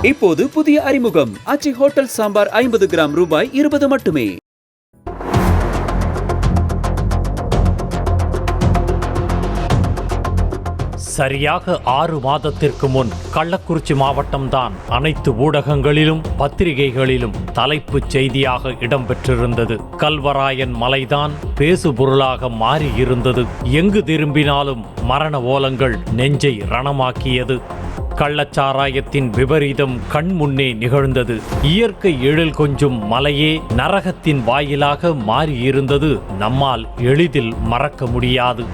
இப்போது புதிய அறிமுகம் ஆச்சி ஹோட்டல் சாம்பார் 50 கிராம் ரூபாய் 20 மட்டுமே. சரியாக 6 மாதத்திற்கு முன் கள்ளக்குறிச்சி மாவட்டம்தான் அனைத்து ஊடகங்களிலும் பத்திரிகைகளிலும் தலைப்புச் செய்தியாக இடம்பெற்றிருந்தது. கல்வராயன் மலைதான் பேசுபொருளாக மாறியிருந்தது. எங்கு திரும்பினாலும் மரண ஓலங்கள் நெஞ்சை ரணமாக்கியது. கள்ளச்சாராயத்தின் விபரீதம் கண்முன்னே நிகழ்ந்தது. இயற்கை எழில் கொஞ்சும் மலையே நரகத்தின் வாயிலாக மாறியிருந்தது நம்மால் எளிதில் மறக்க முடியாது.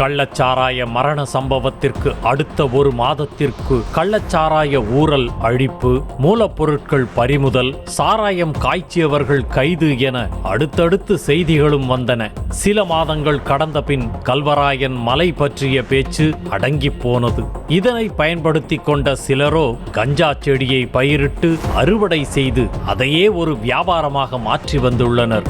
கள்ளச்சாராய மரண சம்பவத்திற்கு அடுத்த 1 மாதத்திற்கு கள்ளச்சாராய ஊழல் அழிப்பு, மூலப்பொருட்கள் பறிமுதல், சாராயம் காய்ச்சியவர்கள் கைது என அடுத்தடுத்து செய்திகளும் வந்தன. சில மாதங்கள் கடந்த பின் கல்வராயன் மலை பற்றிய பேச்சு அடங்கி போனது. இதனை பயன்படுத்தி கொண்ட சிலரோ கஞ்சா செடியை பயிரிட்டு அறுவடை செய்து அதையே ஒரு வியாபாரமாக மாற்றி வந்துள்ளனர்.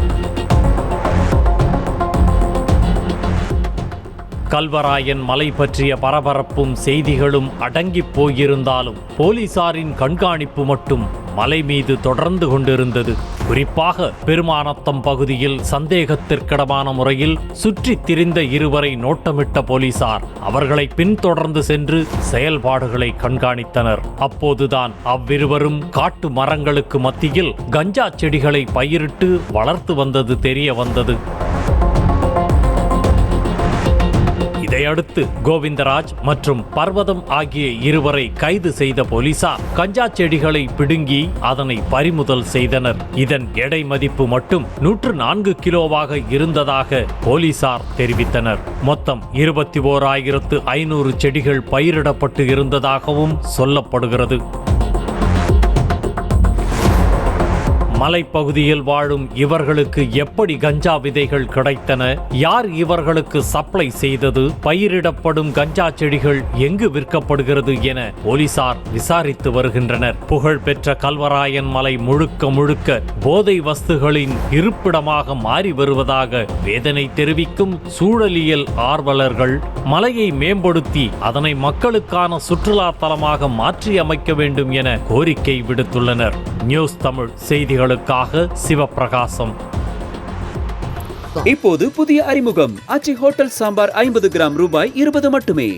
கல்வராயன் மலை பற்றிய பரபரப்பும் செய்திகளும் அடங்கி போயிருந்தாலும் போலீசாரின் கண்காணிப்பு மட்டும் மலை மீது தொடர்ந்து கொண்டிருந்தது. குறிப்பாக பெருமாநத்தம் பகுதியில் சந்தேகத்திற்கிடமான முறையில் சுற்றித் திரிந்த இருவரை நோட்டமிட்ட போலீசார் அவர்களை பின்தொடர்ந்து சென்று செயல்பாடுகளை கண்காணித்தனர். அப்போதுதான் அவ்விருவரும் காட்டு மரங்களுக்கு மத்தியில் கஞ்சா செடிகளை பயிரிட்டு வளர்த்து வந்தது தெரிய வந்தது. இதையடுத்து கோவிந்தராஜ் மற்றும் பர்வதம் ஆகிய இருவரை கைது செய்த போலீசார் கஞ்சா செடிகளை பிடுங்கி அதனை பறிமுதல் செய்தனர். இதன் எடை மதிப்பு மட்டும் 104 கிலோவாக இருந்ததாக போலீசார் தெரிவித்தனர். மொத்தம் 21,500 செடிகள் பயிரிடப்பட்டு இருந்ததாகவும் சொல்லப்படுகிறது. மலைப்பகுதியில் வாழும் இவர்களுக்கு எப்படி கஞ்சா விதைகள் கிடைத்தன? யார் இவர்களுக்கு சப்ளை செய்தது? பயிரிடப்படும் கஞ்சா செடிகள் எங்கு விற்கப்படுகிறது என போலீசார் விசாரித்து வருகின்றனர். புகழ்பெற்ற கல்வராயன் மலை முழுக்க முழுக்க போதை வஸ்துகளின் இருப்பிடமாக மாறி வருவதாக வேதனை தெரிவிக்கும் சூழலியல் ஆர்வலர்கள் மலையை மேம்படுத்தி அதனை மக்களுக்கான சுற்றுலா தலமாக மாற்றி அமைக்க வேண்டும் என கோரிக்கை விடுத்துள்ளனர். நியூஸ் தமிழ் செய்திகளுக்காக சிவபிரகாசம். இப்போது புதிய அறிமுகம் ஆச்சி ஹோட்டல் சாம்பார் 50 கிராம் ரூபாய் 20 மட்டுமே.